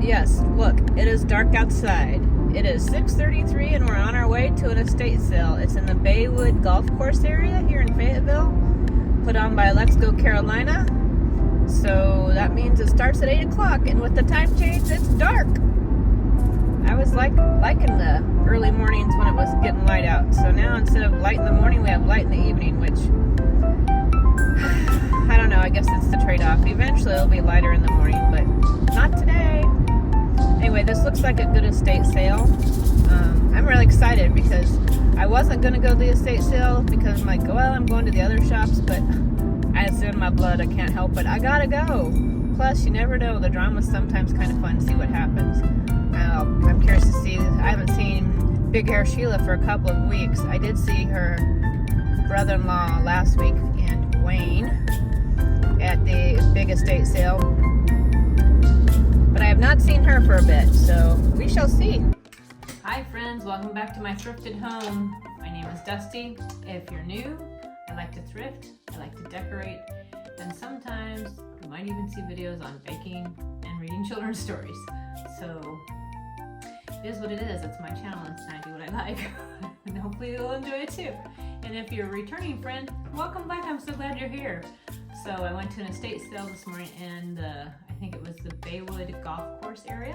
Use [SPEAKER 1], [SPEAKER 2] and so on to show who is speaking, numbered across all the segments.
[SPEAKER 1] Yes, look, it is dark outside. It is 6:33 and we're on our way to an estate sale. It's in the Baywood golf course area here in Fayetteville, put on by Let's Go Carolina. So that means it starts at 8 o'clock, and with the time change, it's dark. I was liking the early mornings when it was getting light out. So now instead of light in the morning, we have light in the evening, which I don't know, I guess it's the trade-off. Eventually it'll be lighter in the morning, but not today. Anyway, this looks like a good estate sale. I'm really excited because I wasn't going to go to the estate sale because I'm like, well, I'm going to the other shops, but it's in my blood. I can't help it. I gotta go. Plus, you never know. The drama's sometimes kind of fun to see what happens. I'm curious to see. I haven't seen Big Hair Sheila for a couple of weeks. I did see her brother-in-law last week and Wayne at the big estate sale. But I have not seen her for a bit, so we shall see. Hi friends, welcome back to my thrifted home. My name is Dusti. If you're new, I like to thrift, I like to decorate, and sometimes you might even see videos on baking and reading children's stories. So it is what it is. It's my channel and I do what I like. And hopefully you'll enjoy it too. And if you're a returning friend, welcome back. I'm so glad you're here. So I went to an estate sale this morning in I think it was the Baywood golf course area.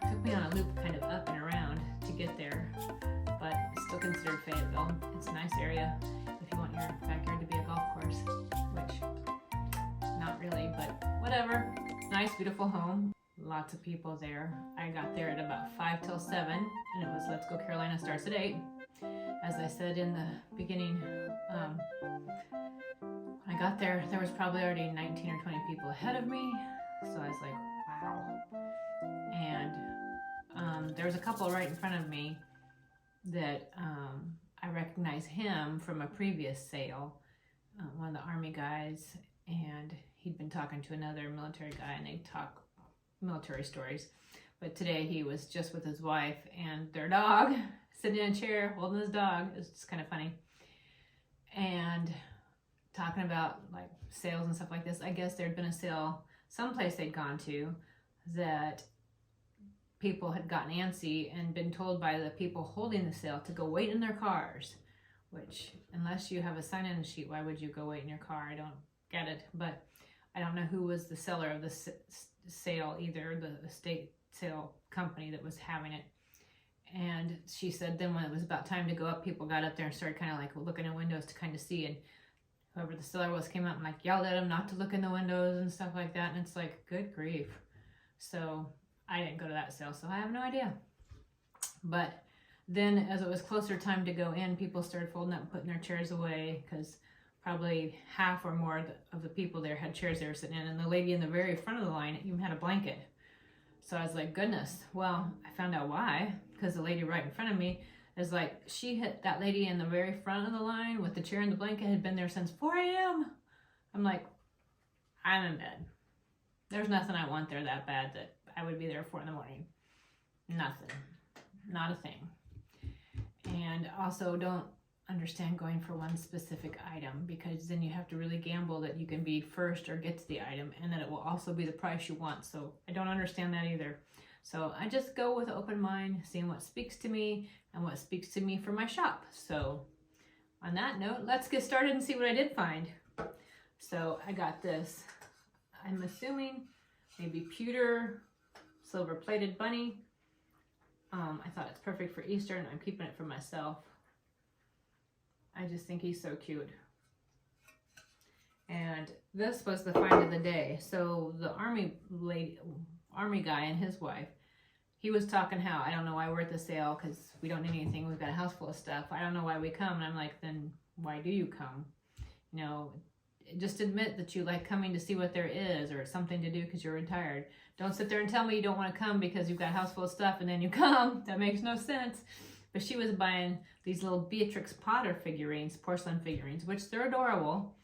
[SPEAKER 1] Took me on a loop kind of up and around to get there, but it's still considered Fayetteville. It's a nice area if you want your backyard to be a golf course, which not really, but whatever. Nice, beautiful home. Lots of people there. I got there at about 5 till 7, and it was Let's Go Carolina starts at 8. As I said in the beginning, when I got there, there was probably already 19 or 20 people ahead of me. So I was like, wow. And there was a couple right in front of me that I recognize him from a previous sale, one of the Army guys, and he'd been talking to another military guy, and they talk military stories. But today he was just with his wife and their dog, sitting in a chair holding his dog. It's just kind of funny. And talking about like sales and stuff like this. I guess there'd been a sale someplace they'd gone to that people had gotten antsy and been told by the people holding the sale to go wait in their cars, which unless you have a sign-in sheet, why would you go wait in your car? I don't get it. But I don't know who was the seller of the sale either, the estate sale company that was having it. And she said then when it was about time to go up, people got up there and started kind of like looking in windows to kind of see, and whoever the seller was came up and like yelled at him not to look in the windows and stuff like that. And it's like, good grief. So I didn't go to that sale, so I have no idea. But then as it was closer time to go in, people started folding up and putting their chairs away because probably half or more of the people there had chairs they were sitting in. And the lady in the very front of the line even had a blanket. So I was like, goodness. Well, I found out why, because the lady right in front of me is like, she hit that lady in the very front of the line with the chair and the blanket, had been there since 4 a.m. I'm like, I'm in bed. There's nothing I want there that bad that I would be there at 4 in the morning. Nothing. Not a thing. And also don't understand going for one specific item, because then you have to really gamble that you can be first or get to the item, and that it will also be the price you want. So I don't understand that either. So I just go with an open mind, seeing what speaks to me and what speaks to me for my shop. So on that note, let's get started and see what I did find. So I got this, I'm assuming maybe pewter silver plated bunny. I thought it's perfect for Easter, and I'm keeping it for myself. I just think he's so cute. And this was the find of the day. So the army guy and his wife, he was talking how, I don't know why we're at the sale because we don't need anything. We've got a house full of stuff. I don't know why we come. And I'm like, then why do you come? You know, just admit that you like coming to see what there is or something to do because you're retired. Don't sit there and tell me you don't want to come because you've got a house full of stuff and then you come. That makes no sense. But she was buying these little Beatrix Potter figurines, porcelain figurines, which they're adorable.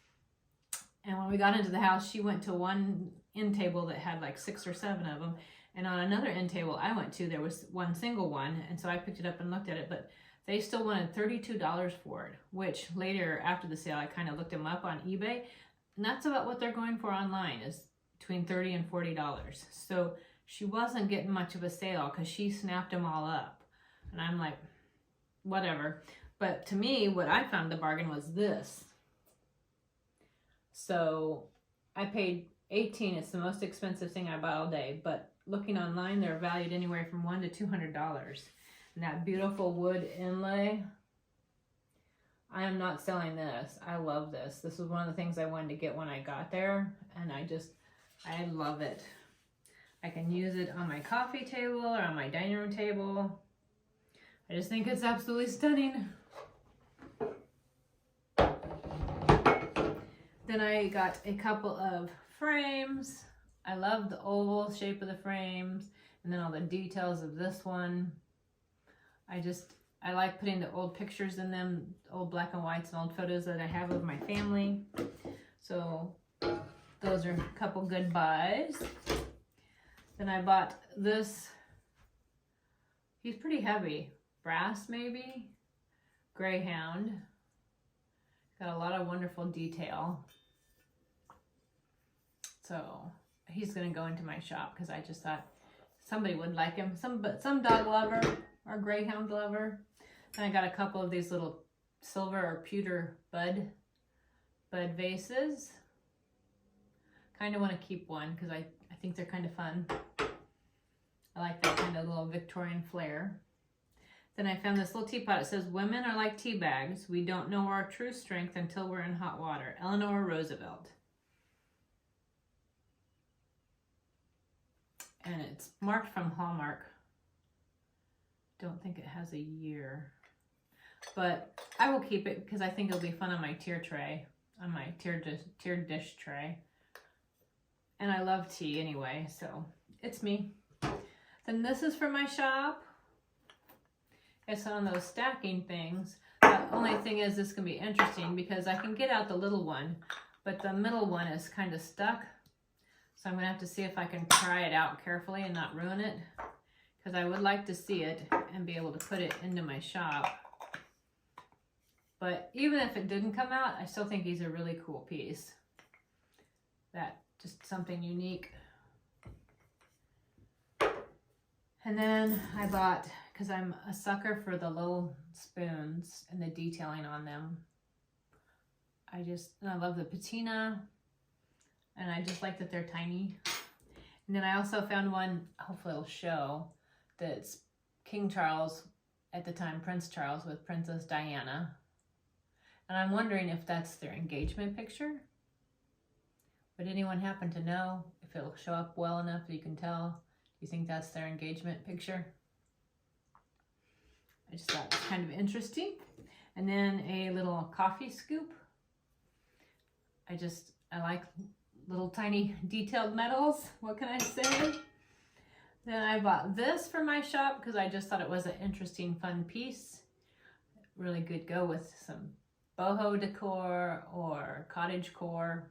[SPEAKER 1] And when we got into the house, she went to one end table that had like 6 or 7 of them. And on another end table I went to, there was one single one. And so I picked it up and looked at it. But they still wanted $32 for it, which later after the sale, I kind of looked them up on eBay. And that's about what they're going for online, is between $30 and $40. So she wasn't getting much of a sale because she snapped them all up. And I'm like, whatever. But to me, what I found the bargain was this. So I paid $18. It's the most expensive thing I bought all day. But looking online, they're valued anywhere from $100 to $200. And that beautiful wood inlay, I am not selling this. I love this. This was one of the things I wanted to get when I got there. And I love it. I can use it on my coffee table or on my dining room table. I just think it's absolutely stunning. Then I got a couple of frames. I love the oval shape of the frames and then all the details of this one. I like putting the old pictures in them, old black and whites and old photos that I have of my family. So those are a couple good buys. Then I bought this. He's pretty heavy. Brass maybe? Greyhound. Got a lot of wonderful detail. So he's going to go into my shop because I just thought somebody would like him. Some dog lover or greyhound lover. Then I got a couple of these little silver or pewter bud vases. Kind of want to keep one because I think they're kind of fun. I like that kind of little Victorian flair. Then I found this little teapot. It says, "Women are like tea bags. We don't know our true strength until we're in hot water." Eleanor Roosevelt. And it's marked from Hallmark. Don't think it has a year. But I will keep it because I think it'll be fun on my tier tray. On my tier dish tray. And I love tea anyway, so it's me. Then this is for my shop. It's on those stacking things. The only thing is this can be interesting because I can get out the little one, but the middle one is kind of stuck. So I'm going to have to see if I can pry it out carefully and not ruin it. Because I would like to see it and be able to put it into my shop. But even if it didn't come out, I still think he's a really cool piece. That just something unique. And then I bought, because I'm a sucker for the little spoons and the detailing on them. I love the patina. And I just like that they're tiny. And then I also found one, hopefully it'll show, that's King Charles, at the time Prince Charles with Princess Diana. And I'm wondering if that's their engagement picture. Would anyone happen to know if it'll show up well enough that you can tell? Do you think that's their engagement picture? I just thought it was kind of interesting. And then a little coffee scoop. I like little tiny detailed metals. What can I say? Then I bought this for my shop because I just thought it was an interesting, fun piece. Really good go with some boho decor or cottage core.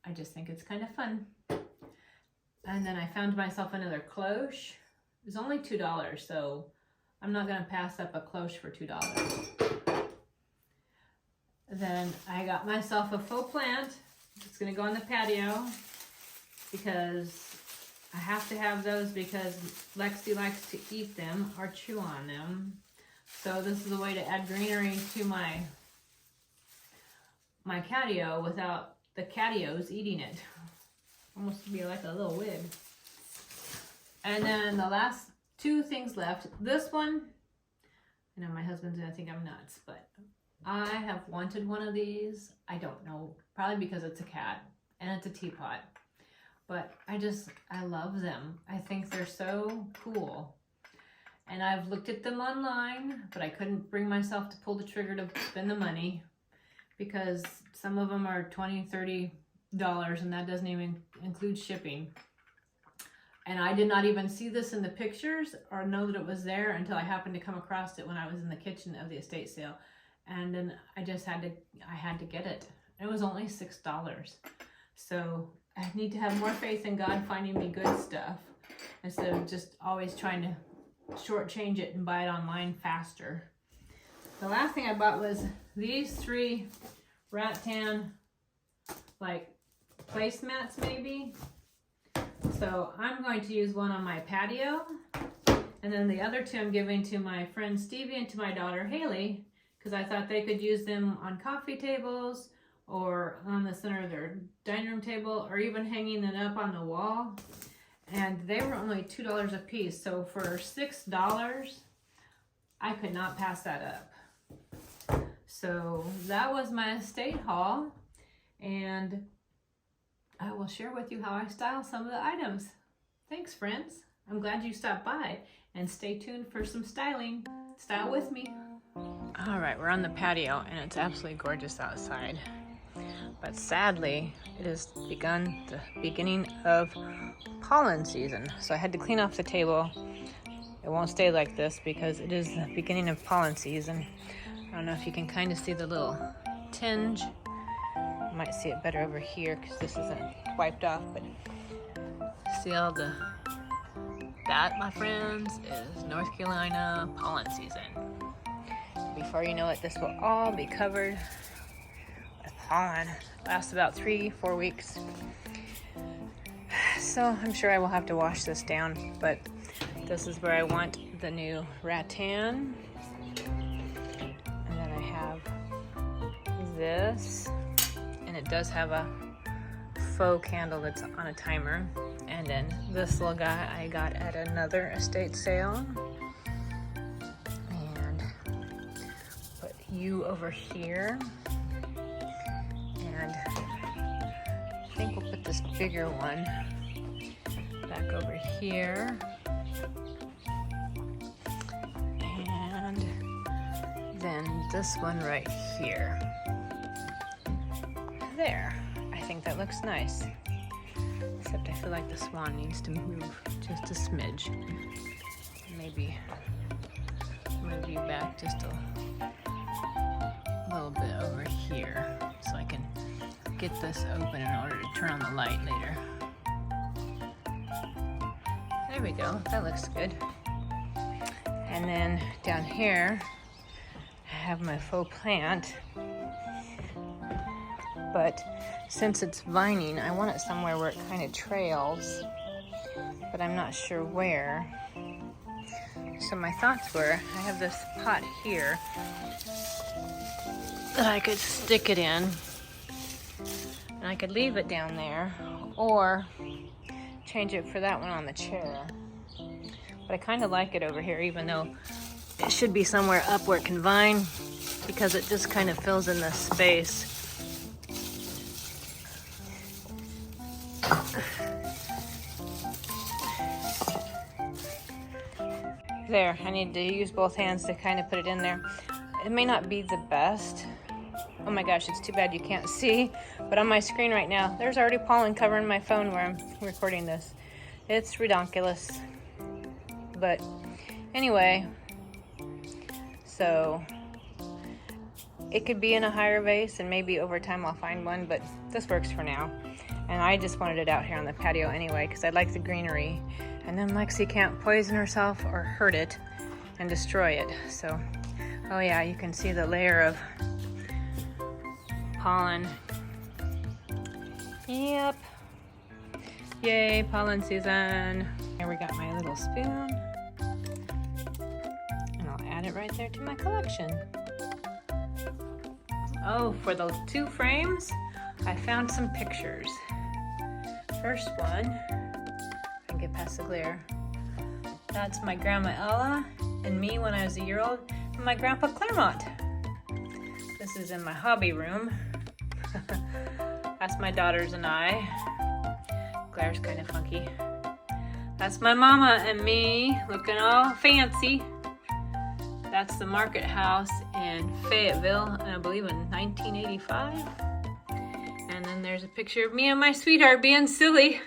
[SPEAKER 1] I just think it's kind of fun. And then I found myself another cloche. It was only $2, so I'm not going to pass up a cloche for $2. Then I got myself a faux plant. It's going to go on the patio because I have to have those because Lexi likes to eat them or chew on them. So this is a way to add greenery to my catio without the catios eating it. Almost be like a little wig. And then the last two things left. This one, I know my husband's gonna think I'm nuts, but I have wanted one of these. I don't know, probably because it's a cat and it's a teapot. But I love them. I think they're so cool. And I've looked at them online, but I couldn't bring myself to pull the trigger to spend the money because some of them are $20, $30, and that doesn't even include shipping. And I did not even see this in the pictures or know that it was there until I happened to come across it when I was in the kitchen of the estate sale. And then I had to get it. It was only $6. So I need to have more faith in God finding me good stuff instead of just always trying to shortchange it and buy it online faster. The last thing I bought was these 3 rattan like placemats maybe. So I'm going to use one on my patio, and then the other two I'm giving to my friend Stevie and to my daughter Haley, because I thought they could use them on coffee tables or on the center of their dining room table, or even hanging them up on the wall. And they were only $2 a piece, so for $6 I could not pass that up. So that was my estate haul, and I will share with you how I style some of the items. Thanks, friends. I'm glad you stopped by, and stay tuned for some styling. Style with me. All right, we're on the patio, and it's absolutely gorgeous outside. But sadly, it has begun the beginning of pollen season. So I had to clean off the table. It won't stay like this because it is the beginning of pollen season. I don't know if you can kind of see the little tinge. You might see it better over here because this isn't wiped off, but see all that, my friends, is North Carolina pollen season. Before you know it, this will all be covered with pollen. Lasts about 3-4 weeks. So I'm sure I will have to wash this down, but this is where I want the new rattan. And then I have this, and it does have a faux candle that's on a timer. And then this little guy I got at another estate sale. And put you over here. And I think we'll put this bigger one back over here. And then this one right here. There. I think that looks nice. Except I feel like the swan needs to move just a smidge. Maybe move you back just a little bit over here so I can get this open in order to turn on the light later. There we go, that looks good. And then down here, I have my faux plant. But since it's vining, I want it somewhere where it kind of trails, but I'm not sure where. So my thoughts were, I have this pot here that I could stick it in, and I could leave it down there, or change it for that one on the chair. But I kind of like it over here, even though it should be somewhere up where it can vine, because it just kind of fills in this space. There, I need to use both hands to kind of put it in there. It may not be the best. Oh my gosh, it's too bad you can't see, but on my screen right now, there's already pollen covering my phone where I'm recording this. It's redonkulous. But anyway, so it could be in a higher vase, and maybe over time I'll find one, but this works for now. And I just wanted it out here on the patio anyway, because I like the greenery. And then Lexi can't poison herself or hurt it and destroy it. So, oh yeah, you can see the layer of pollen. Yep. Yay, pollen season. Here we got my little spoon. And I'll add it right there to my collection. Oh, for the 2 frames, I found some pictures. First one, get past the glare. That's my grandma Ella and me when I was a year old, and my grandpa Claremont. This is in my hobby room. That's my daughters and I. Glare's kind of funky. That's my mama and me looking all fancy. That's the Market House in Fayetteville, I believe in 1985. And then there's a picture of me and my sweetheart being silly.